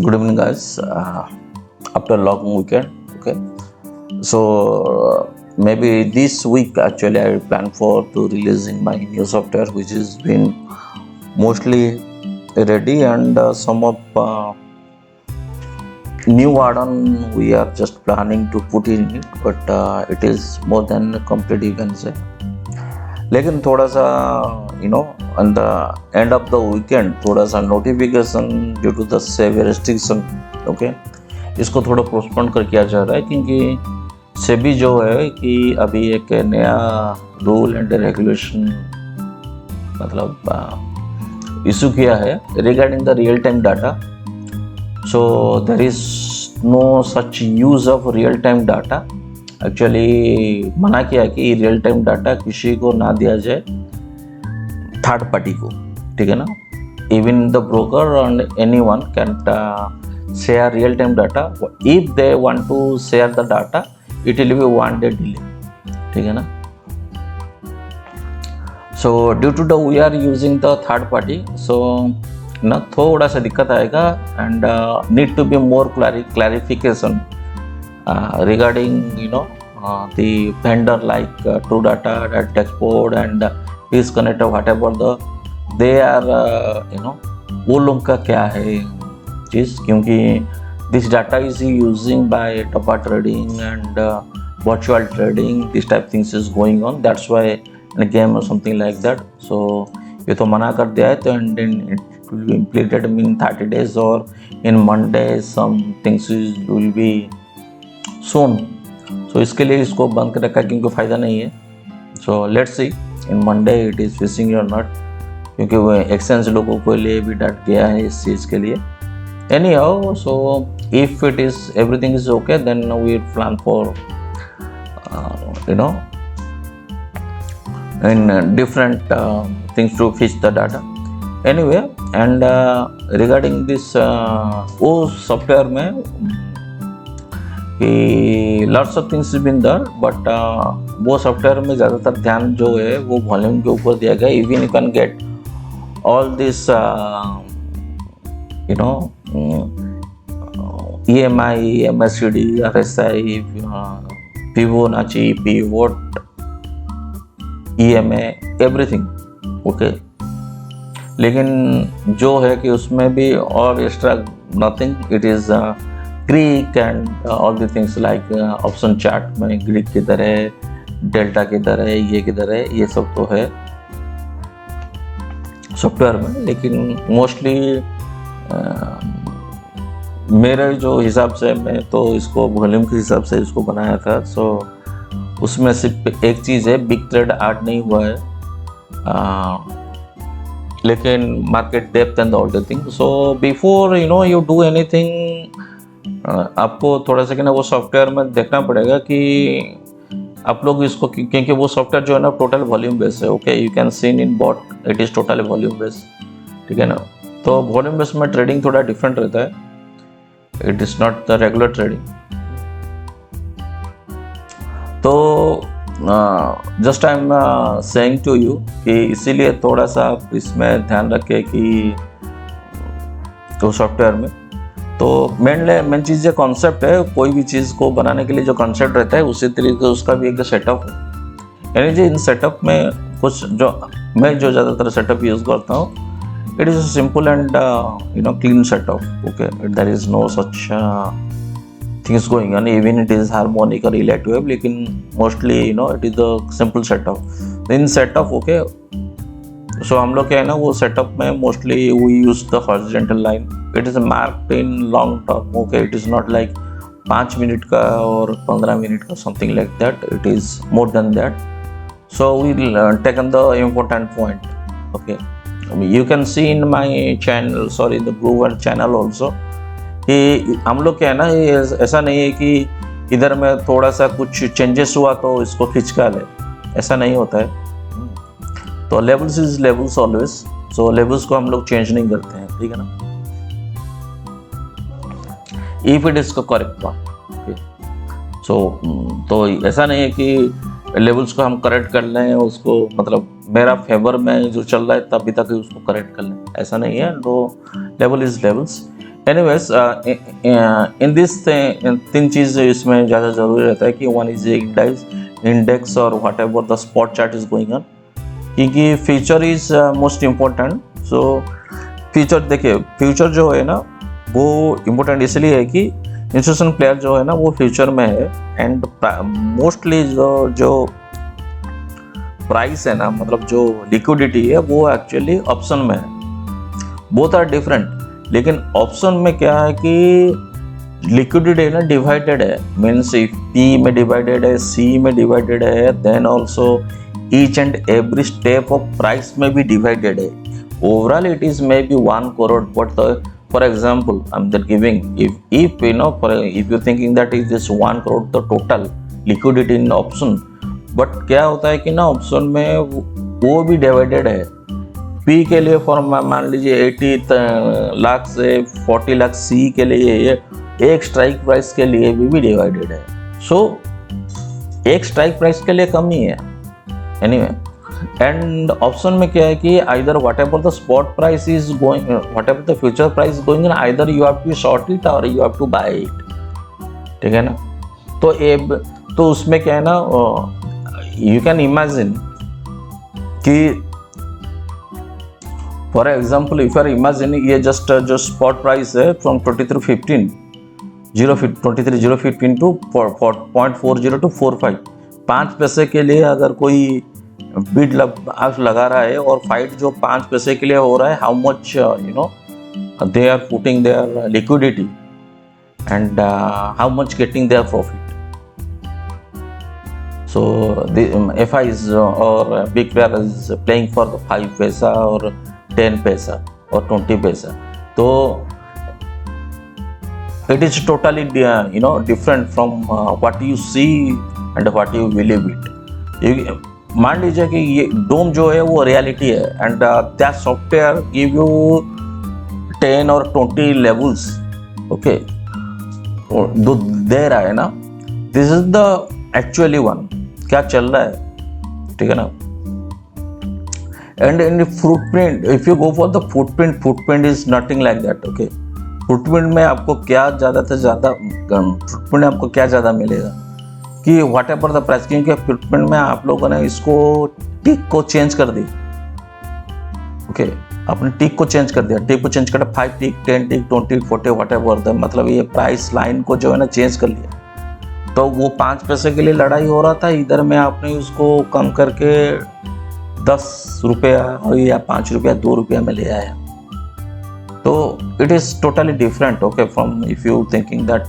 Good evening, guys. After a long weekend, okay. So maybe this week actually I plan for to releasing my new software, which has been mostly ready, and some of new add-on we are just planning to put in it, but it is more than complete, you can say. लेकिन थोड़ा सा on the end of the weekend थोड़ा सा notification due to the severe restriction, okay, इसको थोड़ा postpone कर किया जा रहा है, क्योंकि सेबी जो है कि अभी एक नया रूल एंड रेगुलेशन मतलब इशू किया है regarding the real time data. So there is no such use of real time data. Actually मना किया कि रियल टाइम डाटा किसी को ना दिया जाए, थर्ड पार्टी को, ठीक है ना. Even the broker and anyone can share real time data. If they want to share the data it will be 1 day delay, ठीक है ना. So due to the we are using the third party, so ना थोड़ा सा दिक्कत आएगा and need to be more clarification regarding the vendor like True Data, Dexport and Disconnect, whatever they are वो लोग का क्या है चीज़, क्योंकि this data is using by DAPA trading and virtual trading, this type things is going on, that's why in a game or something like that. So ये तो मना कर दिया है, तो and then it will be implemented in 30 days or in Monday some things will be soon. So इसके लिए इसको बंद कर रखा क्योंकि फ़ायदा नहीं है. So let's see in Monday it is fishing your nut, क्योंकि वो एक्सचेंज लोगों के लिए भी डट गया है इस चीज़ के लिए. Anyhow, so if it is everything is okay then we plan for in different things to fetch the data anyway. And regarding this वो सॉफ्टवेयर में कि lots of things have been done, but वो software में ज़्यादातर ध्यान जो है वो वॉल्यूम के ऊपर दिया गया. even you can get all this EMI, MACD, RSI, Fibonacci, pivot, EMA, everything, okay. लेकिन जो है कि उसमें भी और extra nothing, it is Greek and all the things like option chart में ग्रीक किधर है, डेल्टा किधर है, ये किधर है, ये सब तो है सॉफ्टवेयर में. लेकिन मोस्टली मेरे जो हिसाब से मैं तो इसको वॉल्यूम के हिसाब से इसको बनाया था. सो उसमें सिर्फ एक चीज़ है, बिग ट्रेड ऐड नहीं हुआ है, लेकिन market depth and all the thing. So before you do anything, आपको थोड़ा सा वो सॉफ्टवेयर में देखना पड़ेगा कि आप लोग इसको, क्योंकि वो सॉफ्टवेयर जो है ना टोटल वॉल्यूम बेस है, okay. You can see in bot it is total volume base, ठीक है ना. तो वॉल्यूम बेस में ट्रेडिंग थोड़ा डिफरेंट रहता है, it is not the regular trading. तो just I am saying to you कि इसीलिए थोड़ा सा आप इसमें ध्यान रखें कि तो सॉफ्टवेयर में तो मेन चीज़ जो कॉन्सेप्ट है, कोई भी चीज़ को बनाने के लिए जो कॉन्सेप्ट रहता है उसी तरीके से उसका भी एक सेटअप है. यानी जो इन सेटअप में कुछ जो मैं जो ज़्यादातर सेटअप यूज़ करता हूँ, it is simple and clean setup, okay. There is no such things going on, even it is harmonic or relative wave, लेकिन mostly it is the simple setup. in setup, okay, so हम लोग क्या है ना वो setup में mostly we use the horizontal line. it is marked in long term, okay. it is not like 5 minute का और 15 मिनट का, something like that. it is more than that. so we taken the important point, okay. you can see in my channel, sorry, the Groover channel also, कि हम लोग क्या है ना, ये ऐसा नहीं है कि इधर में थोड़ा सा कुछ चेंजेस हुआ तो इसको खींच कर ले, ऐसा नहीं होता है. तो levels is levels always. So levels को हम लोग चेंज नहीं करते हैं, ठीक है ना. If it is correct one, okay. So तो ऐसा नहीं है कि लेवल्स को हम करेक्ट कर लें, उसको मतलब मेरा फेवर में जो चल रहा है तभी तक उसको करेक्ट कर लें, ऐसा नहीं है. तो level is levels. Anyways in this तीन चीज़ इसमें ज़्यादा ज़रूरी रहता है कि वन इज इंडेक्स और whatever the spot chart is going on, क्योंकि future is most important. So future देखिए, फ्यूचर जो है ना वो इम्पोर्टेंट इसलिए है कि इंस्टीट्यूशनल प्लेयर जो है ना वो फ्यूचर में है, एंड मोस्टली जो प्राइस है ना, मतलब जो लिक्विडिटी है वो एक्चुअली ऑप्शन में है। बोथ आर डिफरेंट, लेकिन ऑप्शन में क्या है कि लिक्विडिटी है ना डिवाइडेड है, मीन्स पी में डिवाइडेड है, सी में डिवाइडेड है, then also each and every step of price में भी डिवाइडेड है। Overall it is maybe 1 crore, but for example I'm just giving, if you know, if you're thinking that is this 1 crore the total liquidity in option, but क्या होता है कि ना option में वो भी डिवाइडेड है। पी के लिए फॉर मान लीजिए 80 लाख से 40 लाख, सी के लिए एक स्ट्राइक प्राइस के लिए भी डिवाइडेड है। सो एक स्ट्राइक प्राइस के लिए कम ही है एनीवे। एंड ऑप्शन में क्या है कि either whatever the spot price is going, whatever the future price going, either you have to short it और you have to buy it, ठीक है ना। तो उसमें क्या है ना, यू कैन इमेजिन कि for example if are imagine ये जस्ट जो स्पॉट प्राइस है फ्रॉम 23.15 टू 0.40 टू 45, 5 पैसे के लिए अगर कोई बिड लगा रहा है और फाइट जो 5 पैसे के लिए हो रहा है, how much you know they are putting their liquidity and how much getting their profit. So FI is or big player is playing for the 5 पैसा और 10 पैसा और 20 पैसा, तो it is totally you know different from what you see and what you believe it। मान लीजिए कि ये डोम जो है वो रियलिटी है, and that software give you 10 और 20 लेवल्स, ओके, दे रहा है ना, this is the actually one क्या चल रहा है, ठीक है ना। And in footprint, if you go for the footprint is nothing like that, okay. Footprint में आपको क्या ज़्यादा से ज़्यादा, फुटप्रिंट में आपको क्या ज़्यादा मिलेगा कि व्हाट एवर द प्राइस, क्योंकि फुटप्रिंट में आप लोगों ने इसको टिक को चेंज कर दी, ओके, आपने टिक को चेंज कर दिया, टिक को चेंज कर 5 टिक, 10 टिक, 20, 40 व्हाट एवर द, मतलब ये प्राइस लाइन को जो है ना चेंज कर लिया। तो वो 5 पैसे के लिए लड़ाई हो रहा था, इधर में आपने उसको कम करके 10 रुपया या 5 रुपया 2 रुपया में ले आया। तो it is totally different, okay, from if you thinking that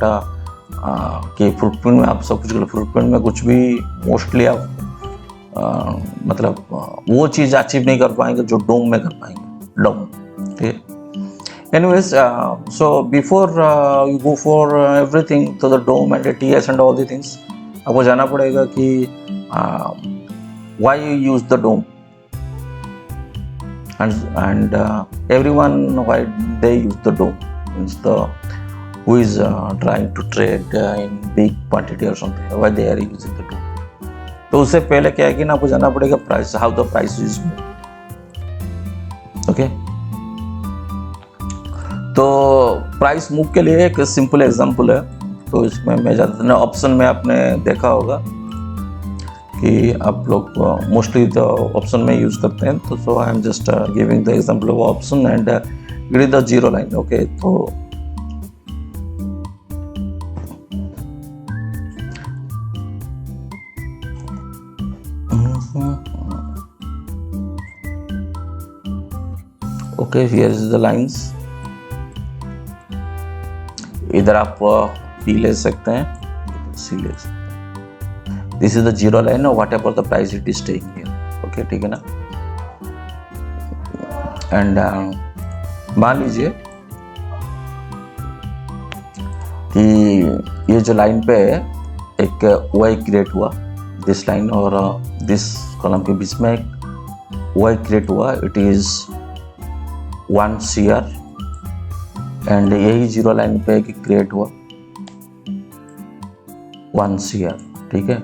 कि फुटप्रिंट में आप सब कुछ, फुटप्रिंट में कुछ भी मोस्टली आप मतलब वो चीज़ अचीव नहीं कर पाएंगे जो डोम में कर पाएंगे, डोम, ठीक है। Anyways, so before you go for everything to the dome and the TS and all the things, आपको जाना पड़ेगा कि why you use the dome and everyone why they use the dome, means the who is trying to trade in big quantity or something, why they are using the dome। तो उससे पहले क्या है कि ना आपको जाना पड़ेगा price, how the price is moving, okay। तो प्राइस मूव के लिए एक सिंपल एग्जांपल है, तो इसमें मैं ज़्यादातर ऑप्शन में आपने देखा होगा कि आप लोग मोस्टली तो ऑप्शन में यूज़ करते हैं, तो so I am just giving the example of option and it is the zero line, okay. तो okay, here is the lines, इधर आप पी ले सकते हैं, सी ले सकते हैं। This is the zero line, what ever the price it is staying here, okay, ठीक है ना। एंड मान लीजिए कि ये जो लाइन पे एक वाई क्रिएट हुआ, दिस लाइन और दिस कॉलम के बीच में एक वाई क्रिएट हुआ, इट इज 1 CR, एंड यही जीरो लाइन पे क्रिएट हुआ 1 CR, ठीक है,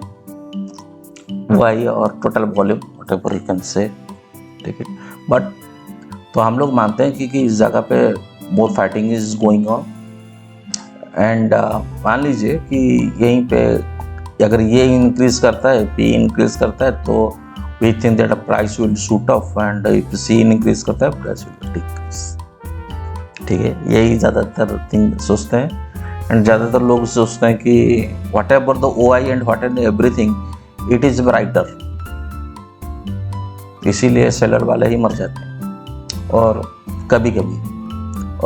वाई और total volume whatever you can say, ठीक है। बट तो हम लोग मानते हैं कि इस जगह पे more fighting is going on. And मान लीजिए कि यहीं पे अगर ये इंक्रीज करता है, पी इंक्रीज करता है, तो we think that price will shoot off, and if C increase करता है प्राइस विल डिक्रीज। ठीक है, यही ज़्यादातर थिंग सोचते हैं। एंड ज़्यादातर लोग सोचते हैं कि whatever the O I and whatever everything it is brighter, इसीलिए सेलर वाले ही मर जाते हैं। और कभी कभी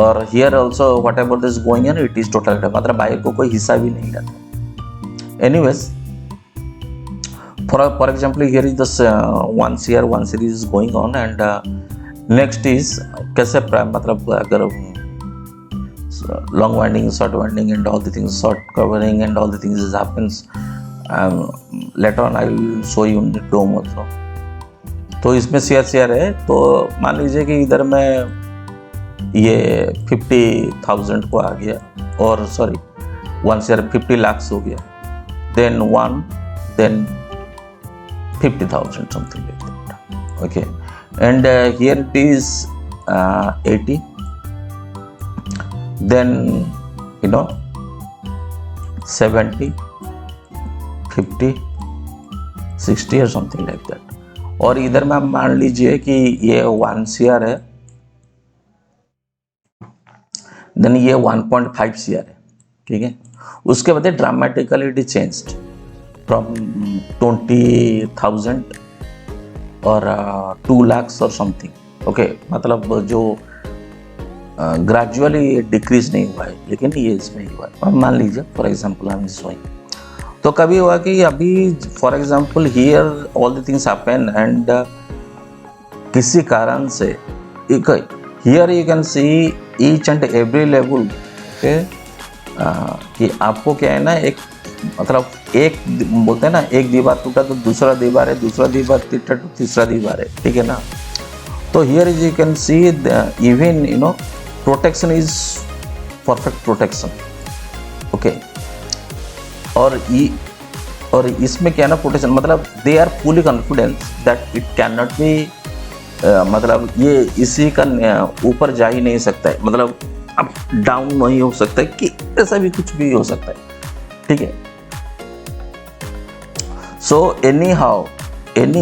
और here also whatever this going on it is total, मतलब बायर को कोई हिस्सा भी नहीं रहता। Anyways for example here is this 1 CR 1 series is going on, and next is कैसे मतलब अगर long winding, short winding and all the things, short covering and all the things is happens. Later on I will show you in the dome also. तो इसमें CR है, तो मान लीजिए कि इधर में ये 50,000 को आ गया, और सॉरी 1 CR 50 लाख हो गया, then 1 then 50,000 something like that. Okay, and here it is 80, then 70, 50, 60 or something like that. और इधर में मान लीजिए कि ये 1 CR है, देन ये 1.5 CR है। ठीक है, उसके बाद dramatically it is changed from 20,000 और 2 लाख और समथिंग। ओके, मतलब जो ग्रेजुअली डिक्रीज नहीं हुआ है, लेकिन ये इसमें ही हुआ है। अब मान लीजिए फॉर एग्जांपल हम इस वही, तो कभी हुआ कि अभी for example here all the things happen, and किसी कारण से here you can see each and every level. Okay, कि आपको क्या है ना, एक मतलब एक बोलते हैं ना, एक दीवार टूटा तो दूसरा दीवार है, दूसरा दीवार टूटा तो तीसरा दीवार है। ठीक है ना, तो here is you can see even protection is perfect protection. Okay, और इसमें क्या ना, प्रोटेक्शन मतलब they are fully confidence that it can not be, मतलब ये इसी का ऊपर जा ही नहीं सकता है, मतलब अप डाउन नहीं हो सकता है, कि ऐसा भी कुछ भी हो सकता है। ठीक है, सो एनी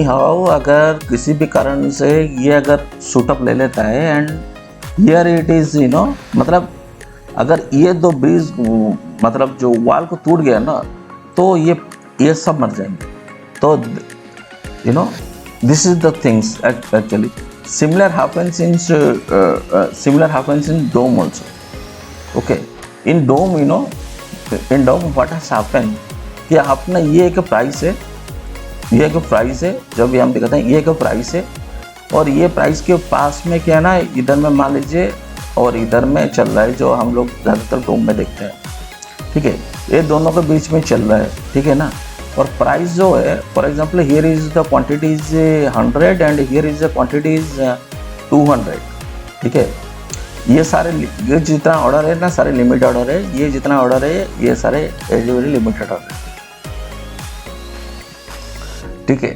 हाउ अगर किसी भी कारण से ये अगर शूटअप ले लेता है, एंड हियर इट इज मतलब अगर ये दो ब्रिज मतलब जो वॉल को टूट गया ना, तो ये सब मर जाएंगे। तो this is the things actually similar happens in DOM also. Okay, in DOM what has happened कि अपना ये एक प्राइस है, जो भी हम दिखाते हैं, ये एक प्राइस है, और ये प्राइस के पास में क्या है ना, इधर में मान लीजिए और इधर में चल रहा है, जो हम लोग ज़्यादातर डोम में देखते हैं। ठीक है, ये दोनों के बीच में चल रहा है। ठीक है ना, और प्राइस जो है for example here is the quantity is 100 and here is the quantity is 200। ठीक है, ये जितना ऑर्डर है ना, सारे लिमिट ऑर्डर है, ये जितना ऑर्डर है ये सारे एलिजिबल लिमिटेड ऑर्डर है। ठीक है,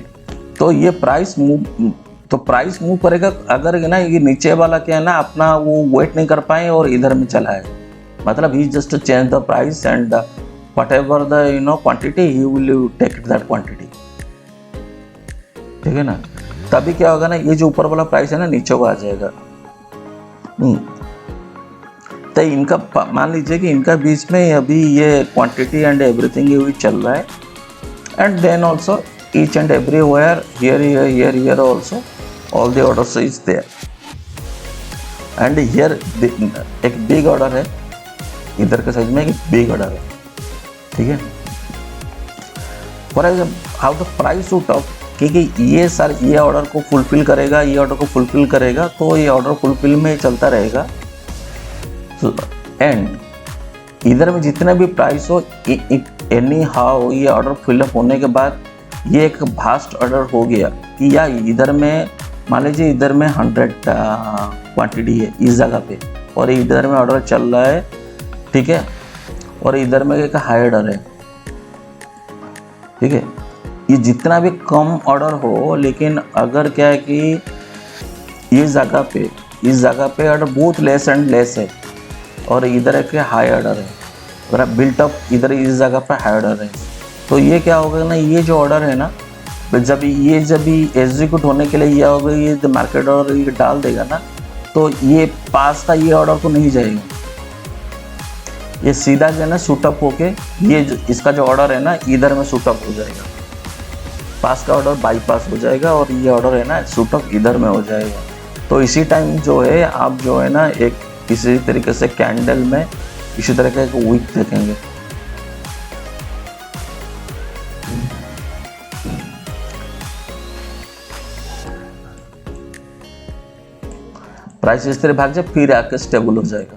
तो ये प्राइस मूव करेगा। अगर ना ये नीचे वाला क्या है ना, अपना वो वेट नहीं कर पाए और इधर में चला है, मतलब he just change the price, and whatever the quantity he will take that quantity. ठीक है ना, तभी क्या होगा ना, ये जो ऊपर वाला प्राइस है ना, नीचे को आ जाएगा। तो इनका मान लीजिए कि इनका बीच में अभी ये क्वांटिटी एंड एवरीथिंग ये चल रहा है, and then also each and everywhere here also all the orders is there, and here एक big order है, इधर के साइड में एक big order है। ठीक है, for example how the price shoot of, क्योंकि ये ऑर्डर को फुलफिल करेगा, ये ऑर्डर को फुलफिल करेगा, तो ये ऑर्डर फुलफिल में चलता रहेगा। एंड इधर में जितना भी प्राइस हो, एनी हाउ ये ऑर्डर फिलअप होने के बाद ये एक भास्ट ऑर्डर हो गया कि या इधर में मान लीजिए इधर में 100 क्वांटिटी है इस जगह पे, और इधर में ऑर्डर चल रहा है। ठीक है, और इधर में एक हाई ऑर्डर है। ठीक है, ये जितना भी कम ऑर्डर हो, लेकिन अगर क्या है कि ये जगह पे इस जगह पे ऑर्डर बहुत लेस एंड लेस है और इधर एक हाई ऑर्डर है, अगर बिल्टअप इधर इस जगह पे हाई ऑर्डर है, तो ये क्या होगा ना, ये जो ऑर्डर है ना, जब एग्जीक्यूट होने के लिए ये होगा, ये मार्केट ऑर्डर ये डाल देगा ना, तो ये पास का ये ऑर्डर को नहीं जाएगा, ये सीधा जो है ना शूटअप होके इसका जो ऑर्डर है ना इधर में शूटअप हो जाएगा, पास का ऑर्डर बाईपास हो जाएगा और ये ऑर्डर है ना शूटअप इधर में हो जाएगा। तो इसी टाइम जो है आप जो है ना एक इसी तरीके से कैंडल में इसी तरह का एक वीक देखेंगे। प्राइस इस तरह भाग जाए फिर आके स्टेबल हो जाएगा,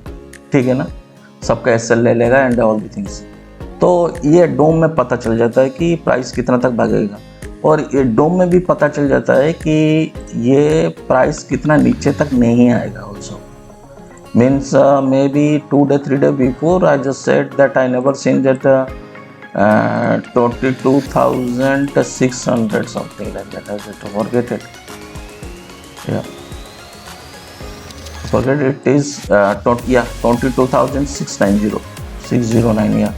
ठीक है ना, सबका एसएल ले लेगा एंड ऑल दी थिंग्स। तो ये डोम में पता चल जाता है कि प्राइस कितना तक भागेगा, और ये डोम में भी पता चल जाता है कि ये प्राइस कितना नीचे तक नहीं आएगा also. Means may be 2 day 3 day before I just said that I never seen that 22,600 something like that. I just forget it. Yeah. Forget it is 22,690 या,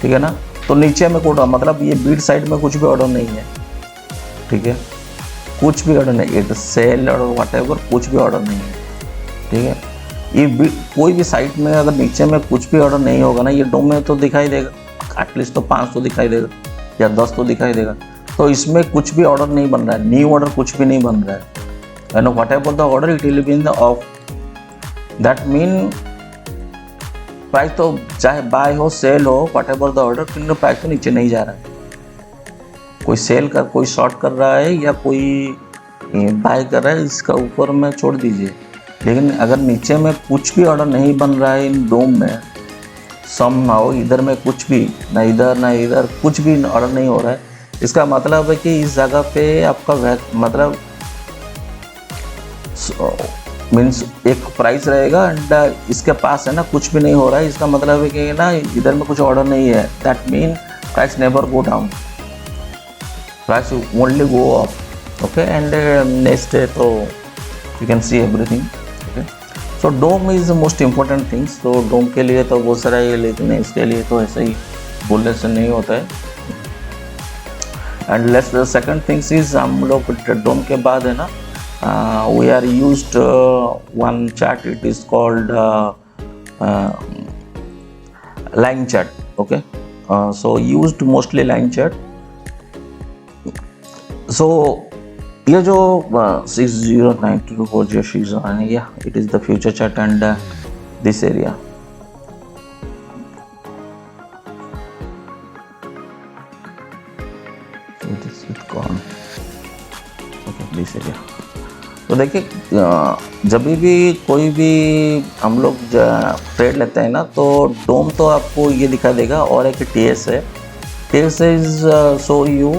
ठीक है ना। तो नीचे में कोड मतलब ये बीट साइड में कुछ भी ऑर्डर नहीं है, ठीक है, कुछ भी ऑर्डर नहीं है, सेल और व्हाटएवर कुछ भी ऑर्डर नहीं है, ठीक है। ये कोई भी साइट में अगर नीचे में कुछ भी ऑर्डर नहीं होगा ना, ये डोम में तो दिखाई देगा, एटलीस्ट तो 5 तो दिखाई देगा या 10 तो दिखाई देगा। तो इसमें कुछ भी ऑर्डर नहीं बन रहा है, न्यू ऑर्डर कुछ भी नहीं बन रहा है, and whatever the order it will be in the of, that mean price तो चाहे बाय हो सेल हो व्हाटएवर द ऑर्डर, फिर प्राइस तो नीचे नहीं जा रहा है। कोई सेल कर, कोई शॉर्ट कर रहा है या कोई बाय कर रहा है, इसका ऊपर में छोड़ दीजिए। लेकिन अगर नीचे में कुछ भी ऑर्डर नहीं बन रहा है इन डोम में, समहाउ इधर में कुछ भी ना इधर कुछ भी ऑर्डर नहीं हो रहा है, इसका मतलब है कि इस जगह पे आपका मतलब मीन्स एक प्राइस रहेगा एंड इसके पास है ना कुछ भी नहीं हो रहा है, इसका मतलब है कि ना इधर में कुछ ऑर्डर नहीं है, that mean price never go down, price only go up, okay. And next day तो you can see everything, okay. So DOM is the most important things. तो डोम के लिए तो बहुत सारा है, लेकिन इसके लिए तो ऐसे ही बोलने से नहीं होता है। And let's the second things is, हम लोग डोम के बाद है ना we are used one chart, it is called line chart, okay. So used mostly line chart. So ये जो 6092 yeah, it is the future chart and this area. So this is gone, okay, this area. तो देखिए जब भी कोई भी हम लोग ट्रेड लेते हैं ना, तो डोम तो आपको ये दिखा देगा, और एक टीएस है, टीएस इज शो यू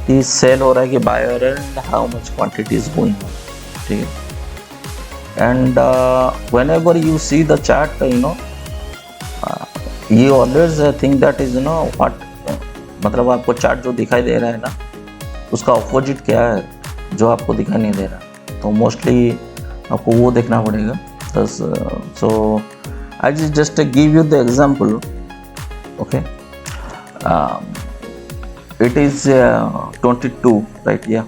कि सेल हो रहा है कि बाय हो रहा है and how much quantity is going on, ठीक है। And when ever you see the chart, you know you always think that is, you know what, मतलब आपको चार्ट जो दिखाई दे रहा है ना उसका अपोजिट क्या है जो आपको दिखाई नहीं दे रहा, तो मोस्टली आपको वो देखना पड़ेगा। So I just give you the example, okay. It is 22, right, या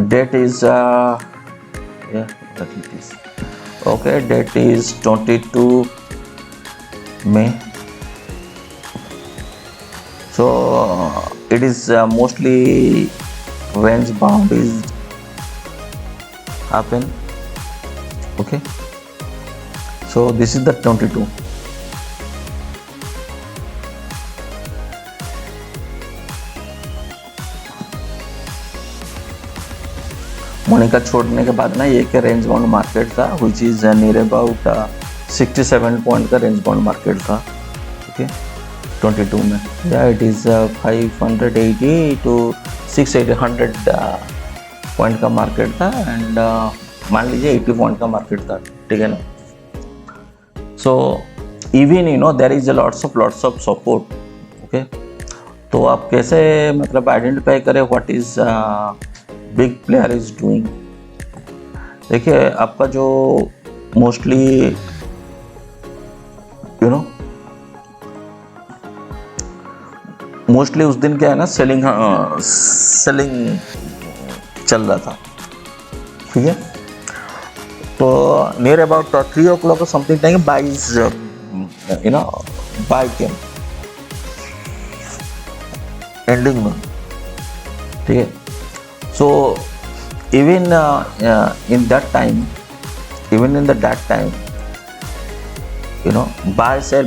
date is okay, date is 22 May. So it is mostly range bound is happen, okay. So this is the 22. Monika छोड़ने के बाद ना ये क्या रेंज बाउंड मार्केट था, which is near about 67 point का range bound market था, ओके, 22 में। या इट इज़ 580 to 600 पॉइंट का मार्केट था, एंड मान लीजिए 80 पॉइंट का मार्केट था, ठीक है ना। So even you know there is lots of support, okay. तो आप कैसे मतलब आइडेंटिफाई करें what is big player is doing, देखिए आपका जो मोस्टली यू नो मोस्टली उस दिन क्या है ना, सेलिंग चल रहा था, ठीक है। तो near about 3 o'clock or something time buys buy came ending में, ठीक है। So even in that time buy sell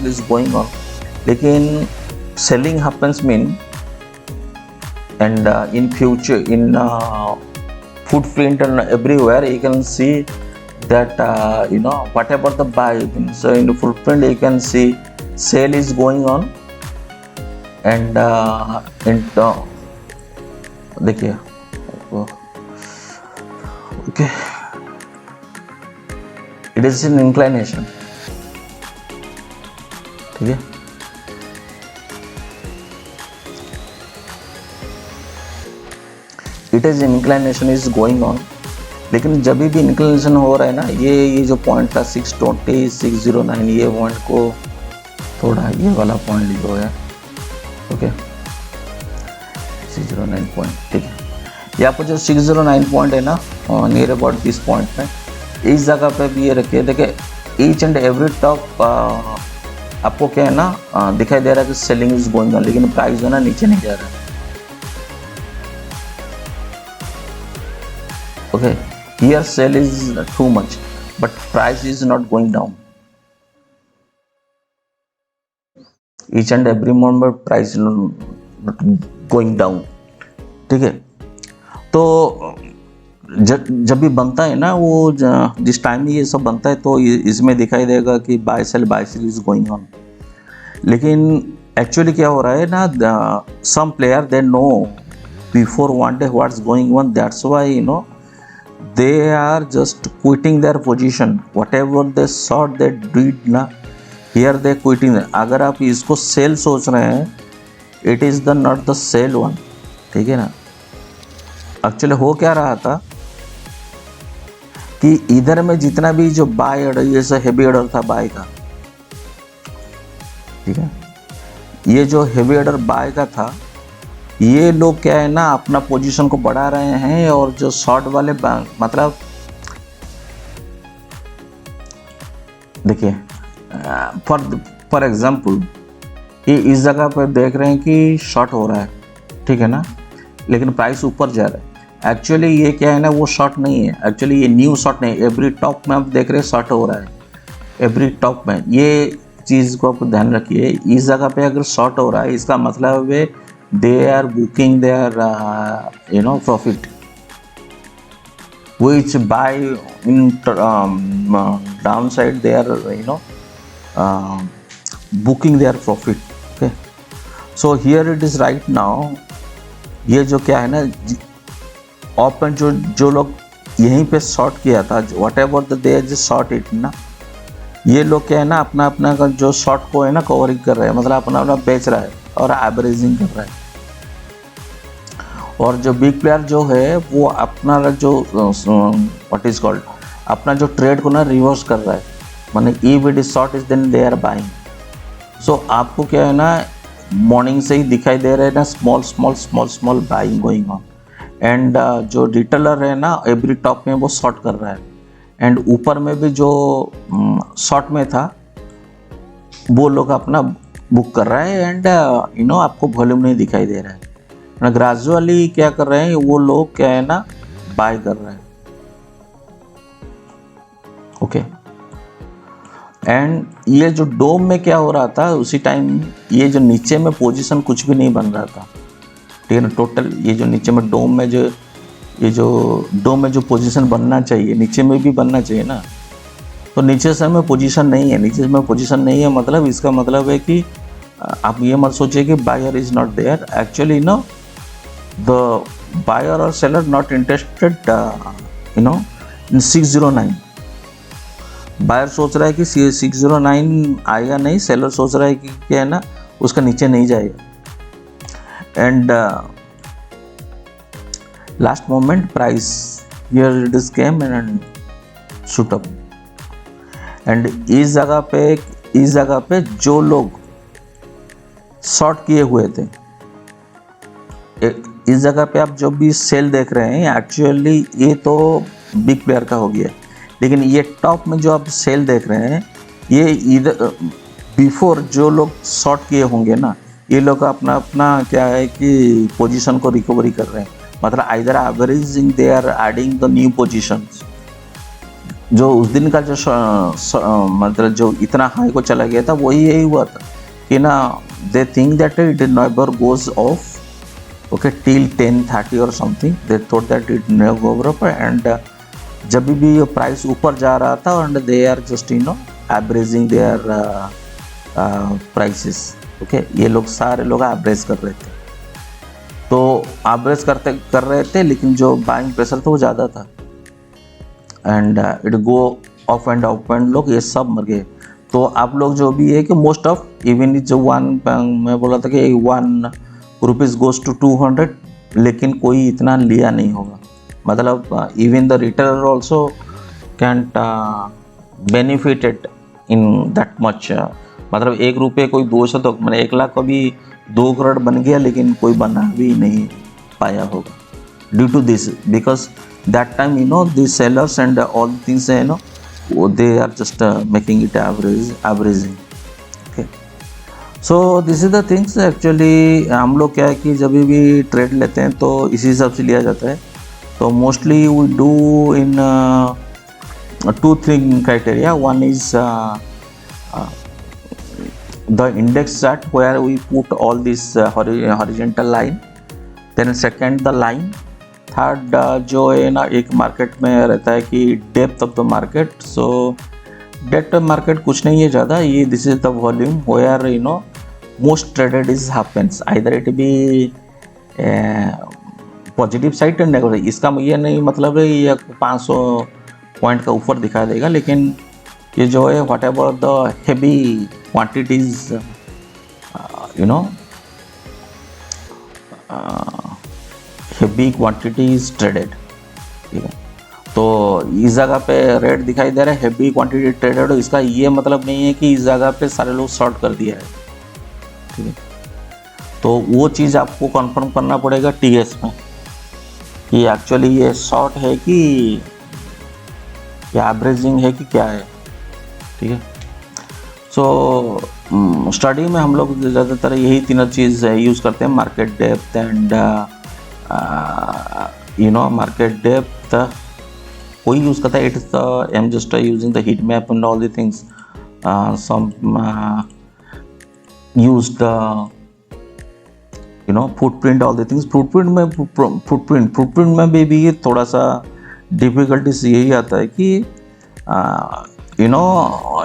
is going on, लेकिन selling happens mean and in future in footprint and everywhere you can see that whatever the buy, so in the footprint you can see sale is going on and देखिए okay, it is an inclination, ठीक है। It is inclination is going on, लेकिन जब भी inclination हो रहा है ना, ये जो पॉइंट था 620 609, ये पॉइंट को थोड़ा ये वाला पॉइंट लिखो है, ओके 609 पॉइंट, ठीक है। यहाँ पर जो 609 पॉइंट है ना, नियर अबाउट दिस पॉइंट में, इस जगह पे भी ये रखिए। देखिए ईच एंड एवरी टॉप आपको क्या है ना दिखाई दे रहा है कि सेलिंग इज गोइंग ऑन, लेकिन प्राइस जो है ना नीचे नहीं जा रहा है, okay. Here sale is too much but price is not going down, each and every moment price is not going down, ठीक है। तो जब भी बनता है ना, वो जिस टाइम ये सब बनता है तो इसमें दिखाई देगा कि buy sell is going on, लेकिन एक्चुअली क्या हो रहा है ना, some player they know before one day what's going on, that's why they are just quitting their position, whatever they thought they did ना, here they quitting। अगर आप इसको सेल सोच रहे हैं, it is the not the sell one, ठीक है ना। एक्चुअली हो क्या रहा था कि इधर में जितना भी जो बाय ऑर्डर, ये सब हेवी ऑर्डर था बाय का, ठीक है, ये जो हेवी ऑर्डर बाय का था, ये लोग क्या है ना अपना पोजीशन को बढ़ा रहे हैं, और जो शॉर्ट वाले मतलब देखिए फॉर एग्जांपल ये इस जगह पर देख रहे हैं कि शॉर्ट हो रहा है, ठीक है ना, लेकिन प्राइस ऊपर जा रहा है। एक्चुअली ये क्या है ना, वो शॉर्ट नहीं है, एक्चुअली ये न्यू शॉर्ट नहीं, एवरी टॉप में आप देख रहे हैं शॉर्ट हो रहा है, एवरी टॉप में। ये चीज़ को आप ध्यान रखिए, इस जगह पे अगर शॉर्ट हो रहा है, इसका मतलब है they are booking their profit, which buy in downside they are booking their profit, okay। so here it is right now, ये जो क्या है ना, ओपन जो लोग यहीं पे शॉर्ट किया था, whatever they just short it ना, ये लोग क्या है ना अपना जो शॉर्ट को है ना कवरिंग कर रहे हैं, मतलब अपना बेच रहा है और एवरेजिंग कर रहा है। और जो बिग प्लेयर जो है वो अपना जो व्हाट इज कॉल्ड अपना जो ट्रेड को ना रिवर्स कर रहा है, माने if it is short is then they are buying. So आपको क्या है ना मॉर्निंग से ही दिखाई दे रहा है ना small buying going on, and जो रिटेलर है ना एवरी टॉप में वो शॉर्ट कर रहा है, एंड ऊपर में भी जो शॉर्ट में था वो लोग अपना बुक कर रहा है, एंड आपको वॉल्यूम नहीं दिखाई दे रहा है। ग्रेजुअली क्या कर रहे हैं वो लोग क्या है ना बाय कर रहे हैं, ओके। एंड ये जो डोम में क्या हो रहा था उसी टाइम, ये जो नीचे में पोजीशन कुछ भी नहीं बन रहा था, ठीक है ना। टोटल ये जो नीचे में डोम में जो पोजीशन बनना चाहिए, नीचे में भी बनना चाहिए ना, तो नीचे से में पोजीशन नहीं है, नीचे में पोजीशन नहीं है, मतलब इसका मतलब है कि आप ये मत सोचिए कि buyer is not there, actually the buyer और seller not interested in 609। Buyer सोच रहा है कि 609 आएगा नहीं, सेलर सोच रहा है कि क्या है ना उसका नीचे नहीं जाएगा, and last moment price here it is came and shoot up. And इस जगह पे जो लोग शॉर्ट किए हुए थे, इस जगह पे आप जो भी सेल देख रहे हैं एक्चुअली ये तो बिग प्लेयर का हो गया, लेकिन ये टॉप में जो आप सेल देख रहे हैं ये इधर बिफोर जो लोग शॉर्ट किए होंगे ना, ये लोग अपना अपना क्या है कि पोजीशन को रिकवरी कर रहे हैं, मतलब either averaging they are adding the new positions. जो उस दिन का जो मतलब जो इतना हाई को चला गया था वही यही हुआ था कि ना they think that it never goes off okay till 10:30 or something, they thought that it never go up, and जब भी ये प्राइस ऊपर जा रहा था and they are just averaging their prices, okay, ये लोग सारे लोग एवरेज कर रहे थे, तो एवरेज कर रहे थे, लेकिन जो बाइंग प्रेशर था वो ज़्यादा था and it go of and लोग ये सब मर गए। तो आप लोग जो भी है कि मोस्ट ऑफ इवन जो मैं बोला था कि 1 रुपीज़ गोज टू 200, लेकिन कोई इतना लिया नहीं होगा, मतलब even the retailer also can't benefited in that much, मतलब 1 रुपये कोई 200 तो मैंने 1 लाख कभी 2 करोड़ बन गया, लेकिन कोई बना भी नहीं पाया होगा due to this, because that time this sellers and all things they are just making it averaging. Okay, so this is the things. Actually हम लोग क्या है कि जब भी ट्रेड लेते हैं तो इसी हिसाब से लिया जाता है, तो mostly we do in 2-3 criteria. One is the index chart where we put all this horizontal line, then second the line, third जो है ना एक मार्केट में रहता है कि depth of the market. So depth of market कुछ नहीं है ज़्यादा, ये this is the volume where most traded is happens, either it be positive side and negative. इसका ये नहीं मतलब है ये 500 पॉइंट का ऊपर दिखा देगा, लेकिन ये जो है what ever the heavy quantities heavy quantity is traded, ठीक है। तो इस जगह पे रेट दिखाई दे रहा है हेवी क्वांटिटी ट्रेडेड, इसका ये मतलब नहीं है कि इस जगह पे सारे लोग शॉर्ट कर दिया है, ठीक है। तो वो चीज़ आपको कंफर्म करना पड़ेगा टीएस में कि एक्चुअली ये शॉर्ट है कि एवरेजिंग है कि क्या है, ठीक है। सो स्टडी में हम लोग ज़्यादातर यही तीनों चीज़ यूज़ करते हैं, market depth and market depth कोई यूज़ करता है, it's I am just using the heat map and all the things, some use the footprint all the things. Footprint में भी थोड़ा सा डिफिकल्टीज यही आता है कि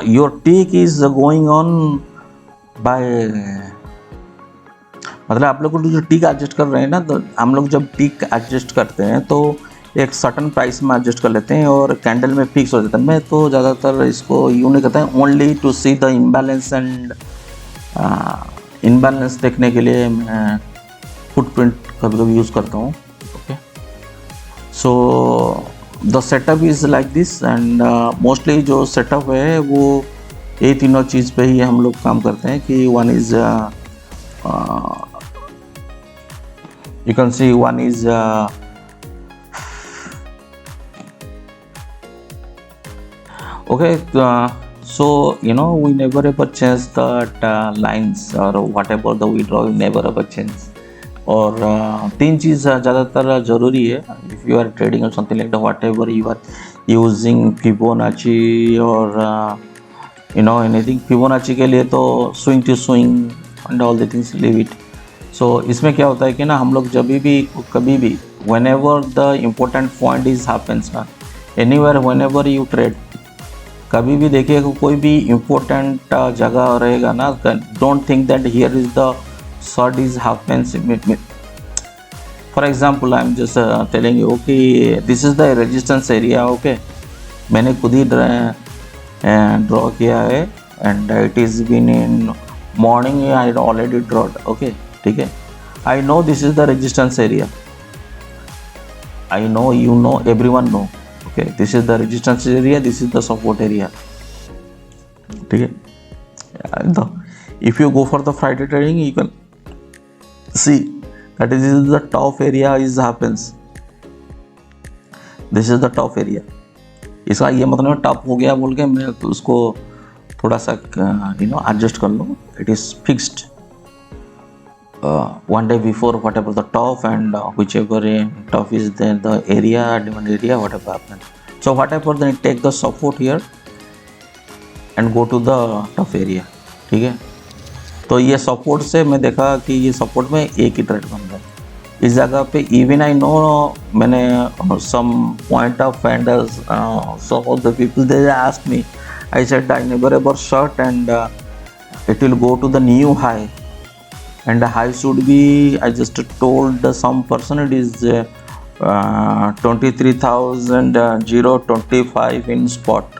your tick is going on buy, मतलब आप लोग जो टिक एडजस्ट कर रहे हैं ना, तो हम लोग जब टिक एडजस्ट करते हैं तो एक सर्टन प्राइस में एडजस्ट कर लेते हैं और कैंडल में फिक्स हो जाता है। मैं तो ज़्यादातर इसको यूँ नहीं करता है, only to see the imbalance and imbalance देखने के लिए मैं फुटप्रिंट कभी कभी यूज़ करता हूँ। Okay, so the setup is like this and mostly जो सेटअप है वो ये तीनों चीज़ पे ही हम लोग काम करते हैं कि one is you can see one is okay, so we never ever change that lines or whatever the we draw, we never ever change। और 3 चीज़ ज़्यादातर ज़रूरी है if you are trading or something like that, whatever you are using Fibonacci और anything। Fibonacci के लिए तो swing to swing and all the things, leave it। सो इसमें क्या होता है कि ना हम लोग जब भी कभी भी whenever the important point is happens ना, anywhere whenever you trade, कभी भी देखिए कोई भी इम्पोर्टेंट जगह रहेगा ना, don't think that here is the short is happens. For example I am just telling you okay this is the resistance area, okay, मैंने खुद ही ड्रॉ किया है and it is been in morning I already drawed, okay, ठीक है। I know this is the resistance area, I know, you know, everyone know. Okay, this is the resistance area, this is the support area. ठीक है. If you go for the Friday trading, you can see that this is the top area is happens. This is the top area. इसका ये मतलब top हो गया बोल के मैं उसको थोड़ा सा एडजस्ट कर लूँ. It is fixed one day before whatever the top and whichever top is then the area demand area whatever happen. So whatever then take the support here and go to the top area. ठीक है. तो ये support से मैं देखा कि ये support में एक ही ट्रेड बन रहा है इस जगह पे. इवन आई नो मैंने some point of vendors some of the people they ask me. I said I never ever short and it will go to the new high and the high should be, I just told some person it is 23,025 in spot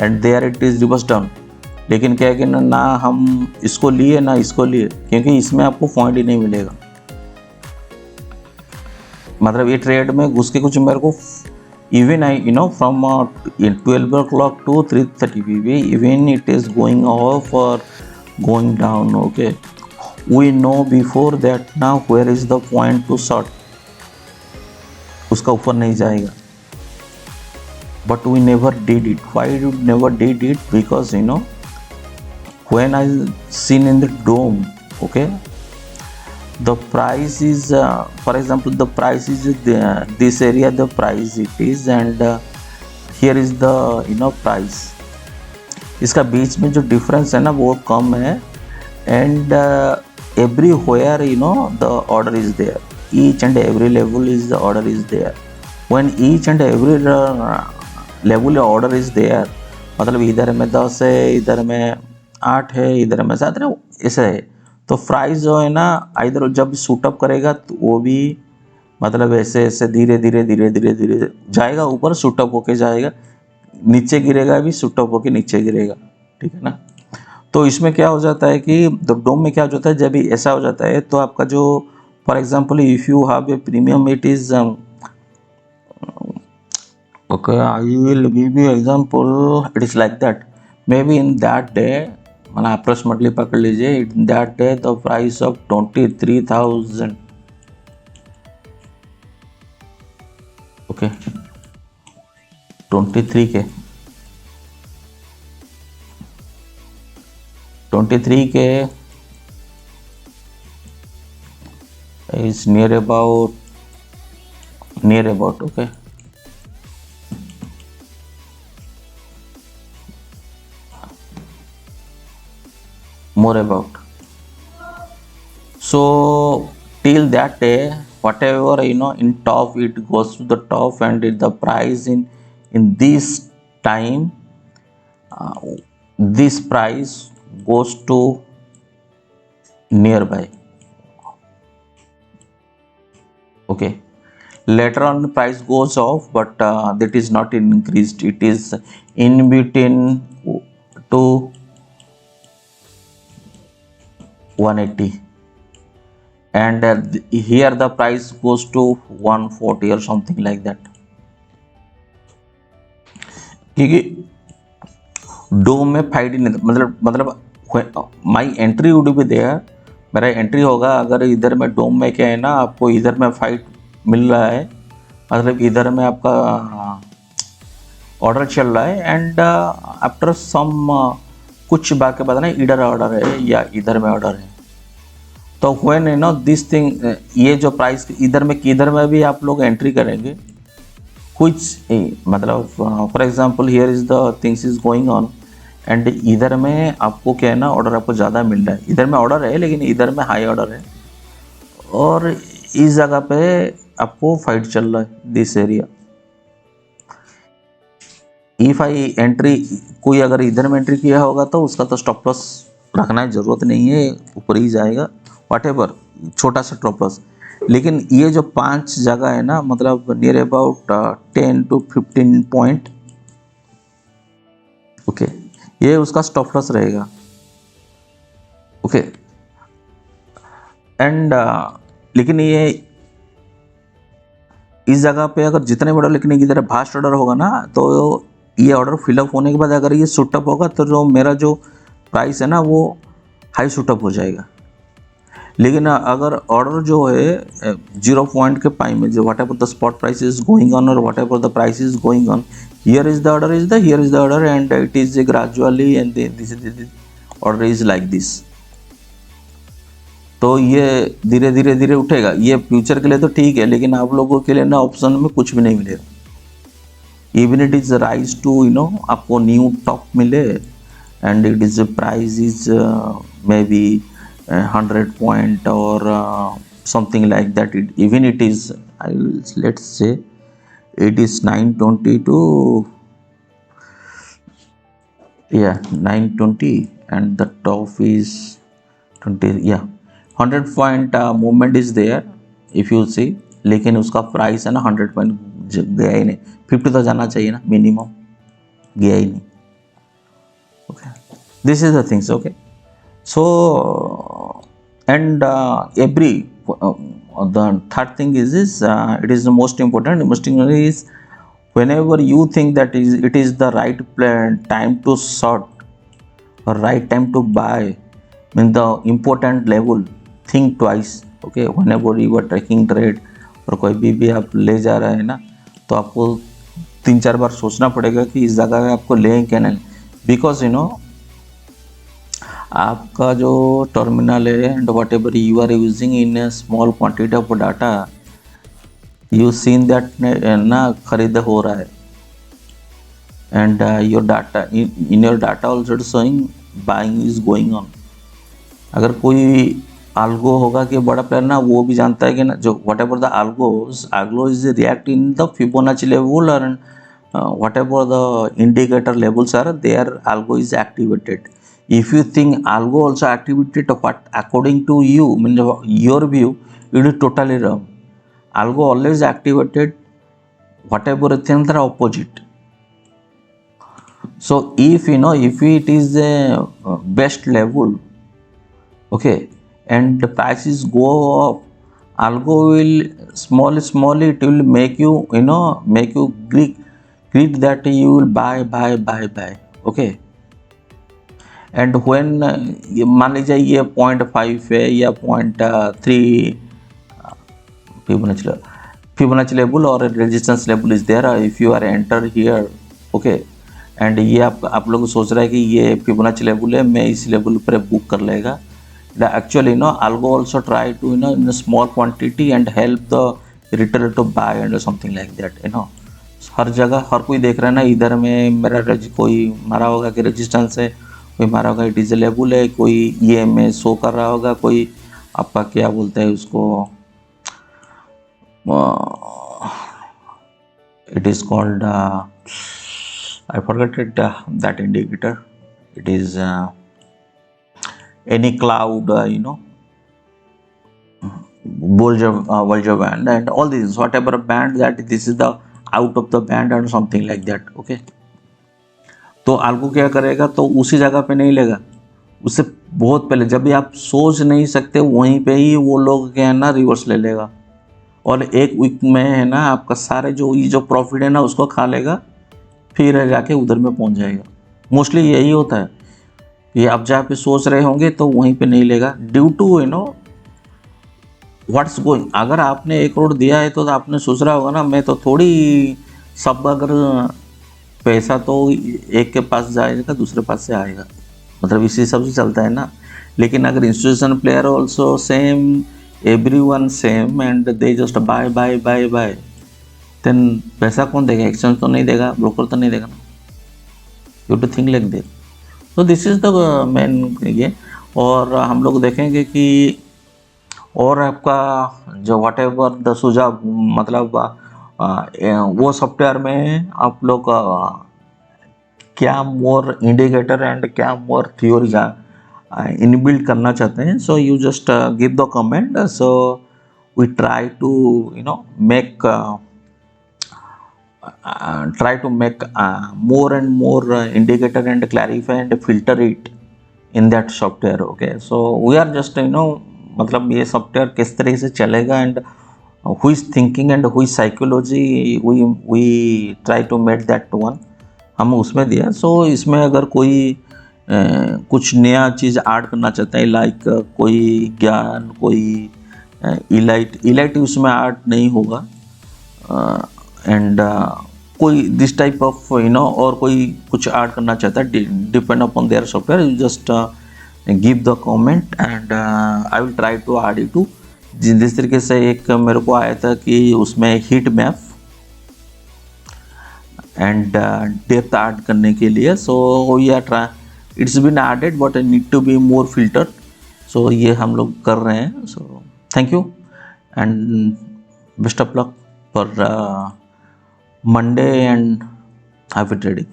and there it is reverse down. लेकिन क्या है कि ना हम इसको लिए ना इसको लिए क्योंकि इसमें आपको पॉइंट ही नहीं मिलेगा. मतलब ये ट्रेड में घुस के कुछ मेरे को even I from 12 o'clock to 3:30 pm even it is going off or going down. Okay, we know before that now where is the point to short. उसका ऊपर नहीं जाएगा but we never did it. Why we never did it? Because when I seen in the dome, okay, the price is for example the price is this area the price it is and here is the price. इसका बीच में जो difference है ना वो कम है and everywhere the order is there. Each and every level is the order is there. When each and every level order is there मतलब इधर में 10 है इधर में 8 है इधर में 7 है ऐसा है. तो प्राइस जो है ना इधर जब शूटअप करेगा तो वो भी मतलब ऐसे ऐसे धीरे धीरे धीरे धीरे धीरे जाएगा ऊपर शूटअप होके जाएगा. नीचे गिरेगा भी शूटअप होके नीचे गिरेगा. ठीक है ना. तो इसमें क्या हो जाता है कि डोम में क्या हो जाता है जब भी ऐसा हो जाता है तो आपका जो for example if you have a premium it is okay I will give you example. It is like that may be in that day मतलब अप्रोक्सीमेटली पकड़ लीजिए in that day the price of 23,000 okay 23 के is near about okay more about. So till that day whatever in top it goes to the top and the price in this time this price goes to nearby. Okay, later on the price goes off but that is not increased. It is in between to 180 and here the price goes to 140 or something like that. क्योंकि डोम में fight ही नहीं मतलब माई entry would be there. मेरा entry होगा अगर इधर में डोम में क्या है ना आपको इधर में फाइट मिल रहा है मतलब इधर में आपका ऑर्डर चल रहा है एंड आफ्टर सम कुछ बाकी पता नहीं इधर ऑर्डर है या इधर में ऑर्डर है. तो व्हेन दिस थिंग ये जो प्राइस इधर में भी आप लोग एंट्री करेंगे कुछ मतलब for example here is the things is going on and इधर में आपको क्या है ना ऑर्डर आपको ज़्यादा मिल रहा है. इधर में ऑर्डर है लेकिन इधर में हाई ऑर्डर है और इस जगह पे आपको फाइट चल रहा है this area. If I entry कोई अगर इधर में एंट्री किया होगा तो उसका तो स्टॉप लॉस रखना जरूरत नहीं है ऊपर ही जाएगा व्हाटएवर छोटा सा स्टॉप लॉस. लेकिन ये जो 5 जगह है ना मतलब near about 10 to 15 point okay ये उसका स्टॉप लॉस रहेगा. ओके एंड लेकिन ये इस जगह पे अगर जितने भी ऑर्डर लिखने की तरह भास्ट ऑर्डर होगा ना, तो ये ऑर्डर फिलअप होने के बाद अगर ये शूटअप होगा तो जो मेरा जो प्राइस है ना वो हाई शूटअप हो जाएगा। लेकिन अगर ऑर्डर जो है 0 पॉइंट के पाई में, जो whatever the spot price is going on और whatever the price is going on, here is the order is the here is the order and it is gradually and this order is like this. तो ये धीरे धीरे धीरे उठेगा। ये future के लिए तो ठीक है, लेकिन आप लोगों के लिए ना ऑप्शन में कुछ भी नहीं मिलेगा। Even it is rise to आपको न्यू टॉप मिले and it is price is maybe 100 point or something like that. Even it is, let's say it is 920 to 920 and the top is 20, 100 point movement is there if you see, लेकिन उसका price है ना 100 point गया ही नहीं। 50 तो जाना चाहिए ना मिनिमम, गया ही नहीं। Okay, this is the things. Okay, so and every the third thing is it is the most important. Most important is whenever you think that it is the right time to short or right time to buy, in the important level, think twice. Okay, whenever you are taking trade और कोई भी आप ले जा रहे हैं ना, तो आपको 3-4 बार सोचना पड़ेगा कि इस जगह में आपको लें क्या नहीं। बिकॉज आपका जो टर्मिनल है and whatever you are using in a small quantity of data, you seen that ना खरीद हो रहा है and your data in your data also showing buying is going on. अगर कोई आल्गो होगा कि बड़ा प्लेयर ना, वो भी जानता है कि ना जो whatever the algo is react in the Fibonacci level और whatever the indicator levels are there, algo is activated. If you think algo also activated, what according to you, mean your view, it is totally wrong. Algo always activated whatever things are opposite. So if if it is a best level, okay, and the prices go up, algo will small it will make you make you greet that you will buy, okay। And when मान लीजिए ये 0.5 है या 0.3 Fibonacci level और resistance level is there, if you are enter here, okay, and ये आप लोग सोच रहे हैं कि ये फिबोनाची लेवल है, मैं इस लेवल पर बुक कर लेगा। Actually algo also try to in a small quantity and help the retailer to buy and something like that। हर जगह हर कोई देख रहा है ना, इधर में मेरा कोई मारा होगा कि रेजिस्टेंस है, कोई मारा होगा इट इज लेवल है, कोई ये में शो कर रहा होगा, कोई आपका क्या बोलते हैं उसको, it is called I forgot it that indicator, it is any cloud, Bollinger band and all these, whatever band that this is the out of the band and something like that, okay। तो आल्गो क्या करेगा, तो उसी जगह पे नहीं लेगा, उससे बहुत पहले जब भी आप सोच नहीं सकते वहीं पे ही वो लोग क्या है ना रिवर्स ले लेगा, और एक वीक में है ना आपका सारे जो प्रॉफिट है ना उसको खा लेगा, फिर जाके उधर में पहुंच जाएगा। मोस्टली यही होता है, ये आप जहाँ पे सोच रहे होंगे तो वहीं पे नहीं लेगा, ड्यू टू व्हाट्स गोइंग। अगर आपने 1 करोड़ दिया है तो आपने सोच रहा होगा ना, मैं तो थोड़ी सब, अगर पैसा तो एक के पास जाएगा दूसरे पास से आएगा, मतलब इसी सब से चलता है ना। लेकिन अगर institution player also same, everyone same and they just buy, then पैसा कौन देगा? एक्सचेंज तो नहीं देगा, ब्रोकर तो नहीं देगा ना। You too think like that. तो दिस इज द मेन ये। और हम लोग देखेंगे कि और आपका जो वट एवर द सुझाव, मतलब वो सॉफ्टवेयर में आप लोग क्या मोर इंडिकेटर एंड क्या मोर थ्योरीज इनबिल्ड करना चाहते हैं। So you just give the comment, so we try to make more and more indicator and clarify and filter it in that software, okay। So we are just मतलब ये software किस तरह से चलेगा and who is thinking and who is psychology, we try to make that one, हम उसमें दिया। सो इसमें अगर कोई कुछ नया चीज़ ऐड करना चाहता है, लाइक कोई ज्ञान, कोई इलाइट उसमें ऐड नहीं होगा, एंड कोई दिस टाइप ऑफ और कोई कुछ ऐड करना चाहता है, depend upon their software, you just give the comment and I will try to add it too. जिस तरीके से एक मेरे को आया था कि उसमें heat map and depth add करने के लिए, so yeah try it's been added but I need to be more filter. So ये हम लोग कर रहे हैं। So thank you and best of luck for Monday and happy trading.